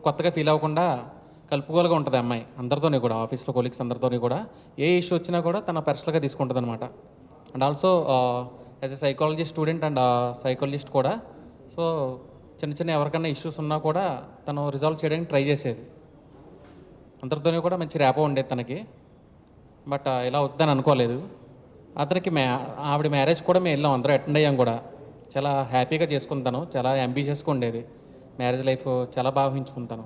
కొత్తగా ఫీల్ అవ్వకుండా కలుపుకోలుగా ఉంటుంది అమ్మాయి అందరితోని కూడా, ఆఫీస్లో కొలీగ్స్ అందరితోని కూడా. ఏ ఇష్యూ వచ్చినా కూడా తన పర్సనల్గా తీసుకుంటుంది అనమాట. And also as a psychology student and psychologist కూడా. సో చిన్న చిన్న ఎవరికన్నా ఇష్యూస్ ఉన్నా కూడా తను రిజాల్వ్ చేయడానికి ట్రై చేసేది. అందరితోని కూడా మంచి ర్యాపో ఉండేది తనకి. బట్ ఇలా అవుతుందని అనుకోలేదు. అతనికి ఆవిడ మ్యారేజ్ కూడా మేము వెళ్ళాం, అందరూ అటెండ్ అయ్యాం కూడా. చాలా హ్యాపీగా చేసుకుంటాను, చాలా అంబిషియస్గా ఉండేది మ్యారేజ్ లైఫ్, చాలా బాగా ఊహించుకుంటాను.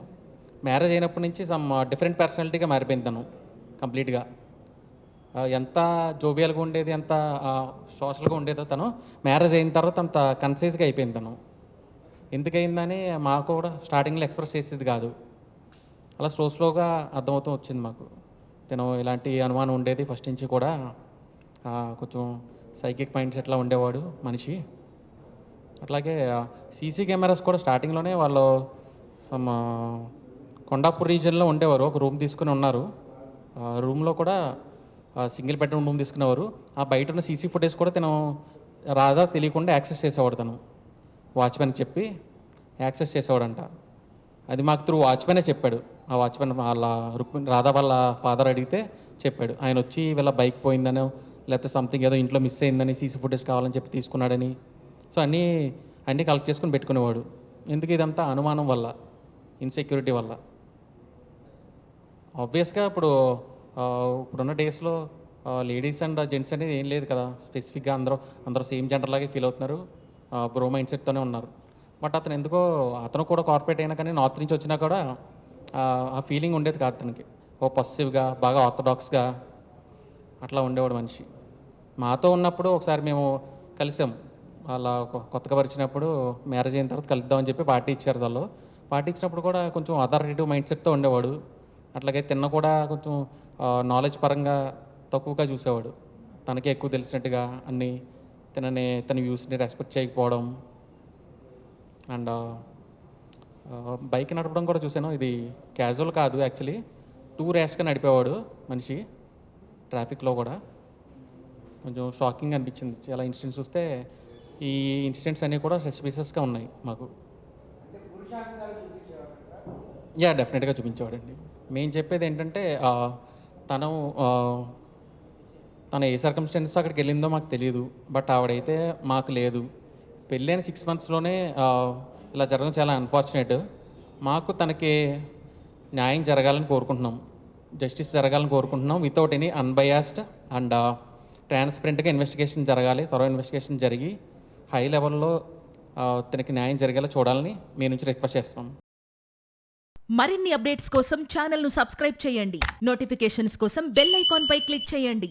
మ్యారేజ్ అయినప్పటి నుంచి సమ్ డిఫరెంట్ పర్సనాలిటీగా మారిపోయింది తను కంప్లీట్గా. ఎంత జోవియల్గా ఉండేది, ఎంత సోషల్గా ఉండేదో తను మ్యారేజ్ అయిన తర్వాత అంత కన్సైజ్గా అయిపోయింది తను. ఎందుకయిందని మాకు కూడా స్టార్టింగ్లో ఎక్స్ప్రెస్ చేసేది కాదు. అలా స్లోగా అర్థమవుతూ వచ్చింది మాకు. తను ఇలాంటి అనుమానం ఉండేది ఫస్ట్ నుంచి కూడా. కొంచెం సైకిక్ మైండ్ సెట్లా ఉండేవాడు మనిషి. అట్లాగే సీసీ కెమెరాస్ కూడా స్టార్టింగ్లోనే వాళ్ళు సమ్ కొండాపూర్ రీజియన్లో ఉండేవారు, ఒక రూమ్ తీసుకుని ఉన్నారు. రూమ్లో కూడా సింగిల్ బెడ్రూమ్ రూమ్ తీసుకునేవారు. ఆ బయట ఉన్న సీసీ ఫుటేజ్ కూడా తను రాధా తెలియకుండా యాక్సెస్ చేసేవాడు. తను వాచ్మెన్కి చెప్పి యాక్సెస్ చేసేవాడంట. అది మాకు త్రూ వాచ్మెనే చెప్పాడు. ఆ వాచ్మెన్ వాళ్ళ రాధా వాళ్ళ ఫాదర్ అడిగితే చెప్పాడు. ఆయన వచ్చి వీళ్ళ బైక్ పోయిందనో లేకపోతే సంథింగ్ ఏదో ఇంట్లో మిస్ అయిందని సీసీ ఫుటేజ్ కావాలని చెప్పి తీసుకున్నాడని. సో అన్నీ కలెక్ట్ చేసుకుని పెట్టుకునేవాడు. ఎందుకు ఇదంతా అనుమానం వల్ల, ఇన్సెక్యూరిటీ వల్ల. ఆబ్వియస్గా ఇప్పుడున్న డేస్లో లేడీస్ అండ్ జెంట్స్ అనేది ఏం లేదు కదా, స్పెసిఫిక్గా అందరూ సేమ్ జెండర్ లాగే ఫీల్ అవుతున్నారు, బ్రో మైండ్ సెట్తోనే ఉన్నారు. బట్ అతను కూడా కార్పొరేట్ అయినా కానీ నార్త్ నుంచి వచ్చినా కూడా ఆ ఫీలింగ్ ఉండేది కాదు అతనికి. పొసెసివ్గా, బాగా ఆర్థడాక్స్గా అట్లా ఉండేవాడు మనిషి. మాతో ఉన్నప్పుడు ఒకసారి మేము కలిసాం, అలా కొత్తగా పరిచినప్పుడు మ్యారేజ్ అయిన తర్వాత కలుద్దామని చెప్పి పార్టీ ఇచ్చారు. వాళ్ళు పార్టీ ఇచ్చినప్పుడు కూడా కొంచెం అథారిటేటివ్ మైండ్ సెట్తో ఉండేవాడు. అట్లాగే కూడా కొంచెం నాలెడ్జ్ పరంగా తక్కువగా చూసేవాడు. తనకే ఎక్కువ తెలిసినట్టుగా అన్నీ తన వ్యూస్ని రెస్పెక్ట్ చేయకపోవడం. అండ్ బైక్ నడపడం కూడా చూసాను, ఇది క్యాజువల్ కాదు యాక్చువల్లీ, టూ ర్యాష్గా నడిపేవాడు మనిషి. ట్రాఫిక్లో కూడా కొంచెం షాకింగ్ అనిపించింది చాలా ఇన్సిడెంట్స్ చూస్తే. ఈ ఇన్సిడెంట్స్ అన్నీ కూడా సస్పీషియస్గా ఉన్నాయి మాకు. డెఫినెట్గా చూపించేవాడండి. మేము చెప్పేది ఏంటంటే తను తను ఏ సర్కమ్స్టెన్సెస్ అక్కడికి వెళ్ళిందో మాకు తెలియదు. బట్ ఆవిడైతే మాకు లేదు. పెళ్ళైన 6 monthsలోనే ఇలా జరగడం చాలా అన్ఫార్చునేట్. మాకు తనకి న్యాయం జరగాలని కోరుకుంటున్నాం, జస్టిస్ జరగాలని కోరుకుంటున్నాం. వితౌట్ ఎనీ అన్బయాస్డ్ అండ్ ట్రాన్స్పరెంట్గా ఇన్వెస్టిగేషన్ జరగాలి. ఇన్వెస్టిగేషన్ జరిగి హై లెవెల్లో తనకి న్యాయం జరిగేలా చూడాలని మీ నుంచి రిక్వెస్ట్ చేస్తున్నాం. మరిన్ని అప్డేట్స్ కోసం ఛానల్ను సబ్స్క్రైబ్ చేయండి. నోటిఫికేషన్స్ కోసం బెల్ ఐకాన్ పై క్లిక్ చేయండి.